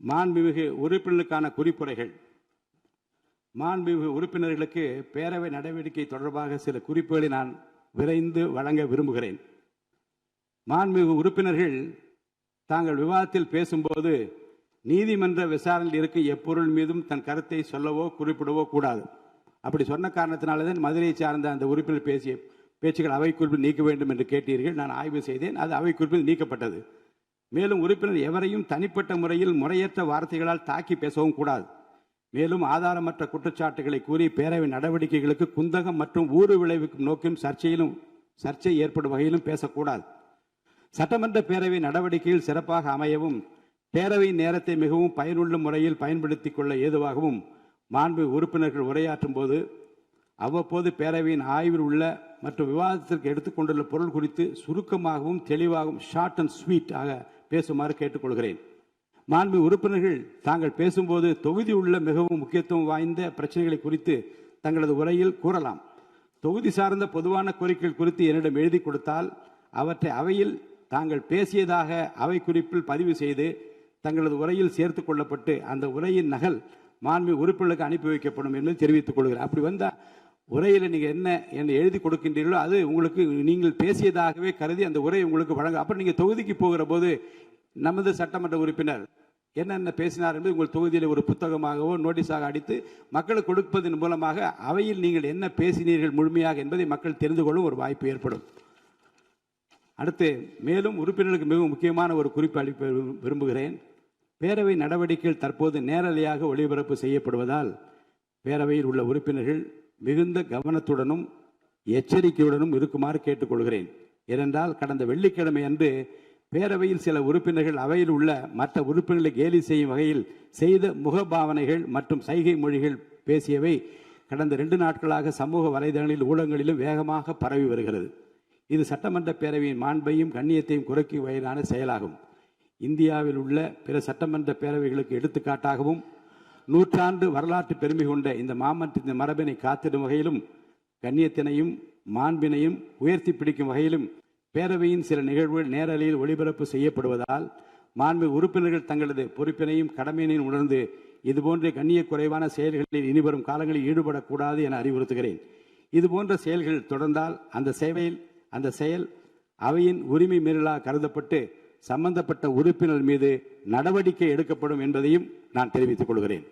மாண்புமிகு உறுப்பினருக்கான குறிப்புரைகள். மாண்புமிகு உறுப்பினர்களுக்கு பேரவை நடவடிக்கை தொடர்பாக சில குறிப்புகளை நான் விரைந்து வழங்க விரும்புகிறேன். மாண்புமிகு உறுப்பினர்கள் தாங்கள் விவாதத்தில் பேசும்போது நீதிமன்ற விசாரணையில் இருக்க எப்பொருள் மீதும் தன் கருத்தை சொல்லவோ குறிப்பிடவோ கூடாது. அப்படி சொன்ன காரணத்தினால்தான் மதுரையை சார்ந்த அந்த உறுப்பினர் பேசிய பேச்சுக்கள் அவை குறிப்பில் நீக்க வேண்டும் என்று கேட்டீர்கள். நான் ஆய்வு செய்தேன், அது அவை குறிப்பில் நீக்கப்பட்டது. மேலும் உறுப்பினர் எவரையும் தனிப்பட்ட முறையில் முறையற்ற வார்த்தைகளால் தாக்கி பேசவும் கூடாது. மேலும் ஆதாரமற்ற குற்றச்சாட்டுகளை கூறி பேரவை நடவடிக்கைகளுக்கு குந்தகம் மற்றும் ஊறு விளைவிக்கும் நோக்கிலும் சர்ச்சை ஏற்படும் வகையிலும் பேசக்கூடாது. சட்டமன்ற பேரவை நடவடிக்கையில் சிறப்பாக அமையவும் பேரவை நேரத்தை மிகவும் பயனுள்ள முறையில் பயன்படுத்திக் கொள்ள ஏதுவாகவும் மாண்பு உறுப்பினர்கள் உரையாற்றும் போது அவ்வப்போது பேரவையின் ஆய்வில் உள்ள மற்றும் விவாதத்திற்கு எடுத்துக்கொண்டுள்ள பொருள் குறித்து சுருக்கமாகவும் தெளிவாகவும் ஷார்ட் அண்ட் ஸ்வீட் ஆக பேசுமாறு கேட்டுக்கொள்கிறேன். மாண்பு உறுப்பினர்கள் தாங்கள் பேசும்போது தொகுதி உள்ள மிகவும் முக்கியத்துவம் வாய்ந்த பிரச்சனைகளை குறித்து தங்களது உரையில் கூறலாம். தொகுதி சார்ந்த பொதுவான கோரிக்கைகள் குறித்து என்னிடம் எழுதி கொடுத்தால் அவற்றை அவையில் தாங்கள் பேசியதாக அவை குறிப்பில் பதிவு செய்து தங்களது உரையில் சேர்த்துக் கொள்ளப்பட்டு அந்த உரையின் நகல் மாண்பு உறுப்பினர்களுக்கு அனுப்பி வைக்கப்படும் என்பதை தெரிவித்துக் கொள்கிறேன். அப்படி வந்தால் உரையில் நீங்கள் என்ன எழுதி கொடுக்கின்றீர்களோ அது உங்களுக்கு நீங்கள் பேசியதாகவே கருதி அந்த உரை உங்களுக்கு வழங்க. அப்புறம் நீங்கள் தொகுதிக்கு போகிற போது நமது சட்டமன்ற உறுப்பினர் என்னென்ன பேசினார் என்பது உங்கள் தொகுதியில் ஒரு புத்தகமாகவோ நோட்டீஸாக அடித்து மக்களுக்கு கொடுப்பதன் மூலமாக அவையில் நீங்கள் என்ன பேசினீர்கள் முழுமையாக என்பதை மக்கள் தெரிந்து கொள்ளும் ஒரு வாய்ப்பு ஏற்படும். அடுத்து மேலும் உறுப்பினர்களுக்கு மிகவும் முக்கியமான ஒரு குறிப்பு அளிக்க விரும்புகிறேன். பேரவை நடவடிக்கைகள் தற்போது நேரலையாக ஒளிபரப்பு செய்யப்படுவதால் பேரவையில் உள்ள உறுப்பினர்கள் மிகுந்த கவனத்துடனும் எச்சரிக்கையுடனும் இருக்குமாறு கேட்டுக்கொள்கிறேன். ஏனென்றால் கடந்த வெள்ளிக்கிழமை அன்று பேரவையில் சில உறுப்பினர்கள் அவையில் உள்ள மற்ற உறுப்பினர்களை கேலி செய்யும் வகையில் செய்த முகபாவனைகள் மற்றும் சைகை மொழிகள் பேசியவை கடந்த 2 நாட்களாக சமூக வலைதளங்களில் ஊடகங்களிலும் வேகமாக பரவி வருகிறது. இது சட்டமன்ற பேரவையின் மாண்பையும் கண்ணியத்தையும் குறைக்கும் வகையிலான செயலாகும். இந்தியாவில் உள்ள பிற சட்டமன்ற பேரவைகளுக்கு எடுத்துக்காட்டாகவும் நூற்றாண்டு வரலாற்று பெருமை கொண்ட இந்த மாமன்றத்தின் மரபினை காத்திடும் வகையிலும் கண்ணியத்தினையும் மாண்பினையும் உயர்த்தி பிடிக்கும் வகையிலும் பேரவையின் சில நிகழ்வுகள் நேரலையில் ஒளிபரப்பு செய்யப்படுவதால் மாண்பு உறுப்பினர்கள் தங்களது பொறுப்பினையும் கடமையினையும் உணர்ந்து இதுபோன்ற கண்ணிய குறைவான செயல்களில் இனிவரும் காலங்களில் ஈடுபடக்கூடாது என அறிவுறுத்துகிறேன். இதுபோன்ற செயல்கள் தொடர்ந்தால் அந்த செயல் அவையின் உரிமை மீறலாக கருதப்பட்டு சம்பந்தப்பட்ட உறுப்பினர் மீது நடவடிக்கை எடுக்கப்படும் என்பதையும் நான் தெரிவித்துக் கொள்கிறேன்.